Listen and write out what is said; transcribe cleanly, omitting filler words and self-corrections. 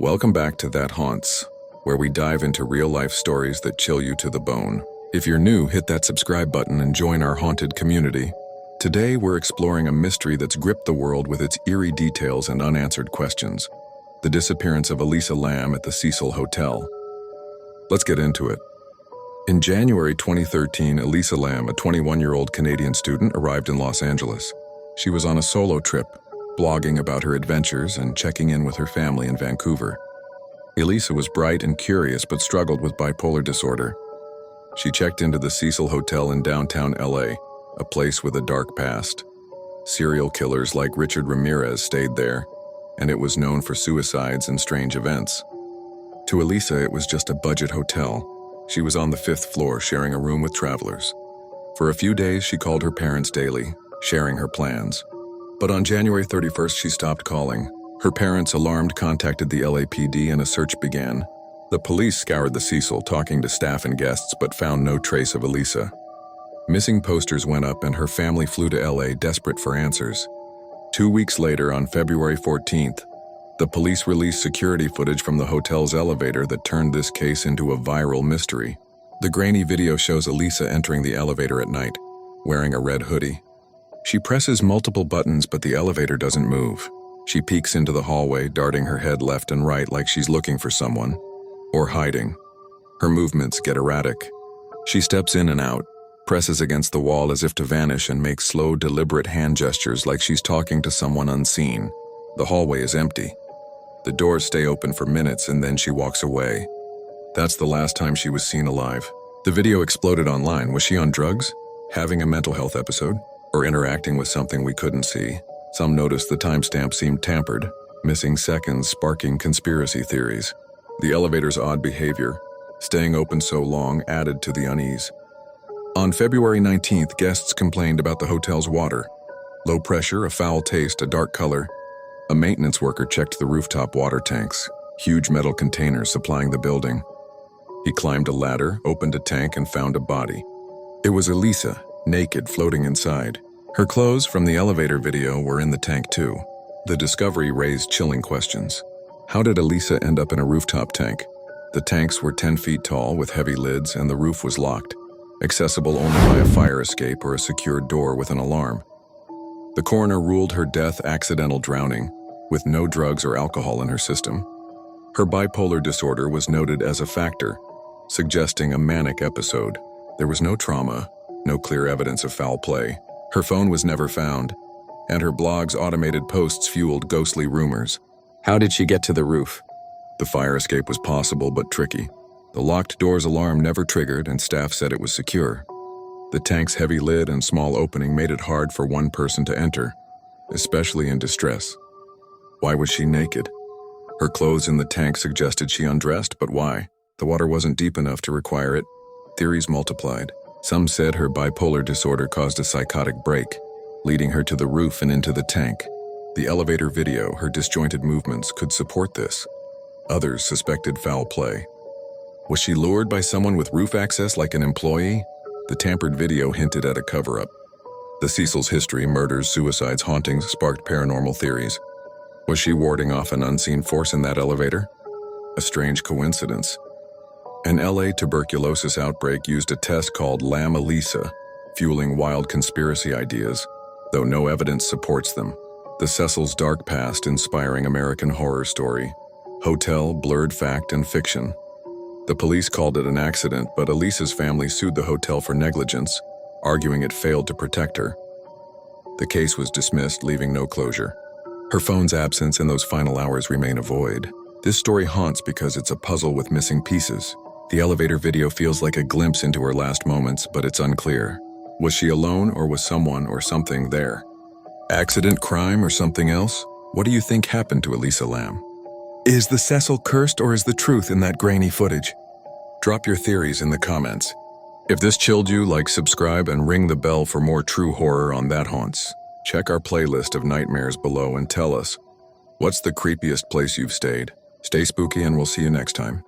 Welcome back to That Haunts, where we dive into real-life stories that chill you to the bone. If you're new, hit that subscribe button and join our haunted community. Today, we're exploring a mystery that's gripped the world with its eerie details and unanswered questions. The disappearance of Elisa Lam at the Cecil Hotel. Let's get into it. In January 2013, Elisa Lam, a 21-year-old Canadian student, arrived in Los Angeles. She was on a solo trip, blogging about her adventures and checking in with her family in Vancouver. Elisa was bright and curious but struggled with bipolar disorder. She checked into the Cecil Hotel in downtown LA, a place with a dark past. Serial killers like Richard Ramirez stayed there, and it was known for suicides and strange events. To Elisa, it was just a budget hotel. She was on the 5th floor sharing a room with travelers. For a few days, she called her parents daily, sharing her plans. But on January 31st, she stopped calling. Her parents, alarmed, contacted the LAPD and a search began. The police scoured the Cecil, talking to staff and guests, but found no trace of Elisa. Missing posters went up and her family flew to LA, desperate for answers. 2 weeks later, on February 14th, the police released security footage from the hotel's elevator that turned this case into a viral mystery. The grainy video shows Elisa entering the elevator at night, wearing a red hoodie. She presses multiple buttons, but the elevator doesn't move. She peeks into the hallway, darting her head left and right like she's looking for someone, or hiding. Her movements get erratic. She steps in and out, presses against the wall as if to vanish, and makes slow, deliberate hand gestures like she's talking to someone unseen. The hallway is empty. The doors stay open for minutes and then she walks away. That's the last time she was seen alive. The video exploded online. Was she on drugs? Having a mental health episode? Or interacting with something we couldn't see? Some noticed the timestamp seemed tampered, missing seconds sparking conspiracy theories. The elevator's odd behavior, staying open so long, added to the unease. On February 19th, guests complained about the hotel's water. Low pressure, a foul taste, a dark color. A maintenance worker checked the rooftop water tanks, huge metal containers supplying the building. He climbed a ladder, opened a tank, and found a body. It was Elisa, naked, floating inside. Her clothes from the elevator video were in the tank too. The discovery raised chilling questions. How did Elisa end up in a rooftop tank? The tanks were 10 feet tall with heavy lids and the roof was locked, accessible only by a fire escape or a secured door with an alarm. The coroner ruled her death accidental drowning, with no drugs or alcohol in her system. Her bipolar disorder was noted as a factor, suggesting a manic episode. There was no trauma, no clear evidence of foul play. Her phone was never found, and her blog's automated posts fueled ghostly rumors. How did she get to the roof? The fire escape was possible but tricky. The locked door's alarm never triggered, and staff said it was secure. The tank's heavy lid and small opening made it hard for one person to enter, especially in distress. Why was she naked? Her clothes in the tank suggested she undressed, but why? The water wasn't deep enough to require it. Theories multiplied. Some said her bipolar disorder caused a psychotic break, leading her to the roof and into the tank. The elevator video, her disjointed movements, could support this. Others suspected foul play. Was she lured by someone with roof access like an employee? The tampered video hinted at a cover-up. The Cecil's history, murders, suicides, hauntings, sparked paranormal theories. Was she warding off an unseen force in that elevator? A strange coincidence. An LA tuberculosis outbreak used a test called Lam Elisa, fueling wild conspiracy ideas, though no evidence supports them. The Cecil's dark past, inspiring American horror story. Hotel, blurred fact and fiction. The police called it an accident, but Elisa's family sued the hotel for negligence, arguing it failed to protect her. The case was dismissed, leaving no closure. Her phone's absence in those final hours remain a void. This story haunts because it's a puzzle with missing pieces. The elevator video feels like a glimpse into her last moments, but it's unclear. Was she alone, or was someone or something there? Accident, crime, or something else? What do you think happened to Elisa Lam? Is the Cecil cursed, or is the truth in that grainy footage? Drop your theories in the comments. If this chilled you, like, subscribe, and ring the bell for more true horror on That Haunts. Check our playlist of nightmares below and tell us, what's the creepiest place you've stayed? Stay spooky and we'll see you next time.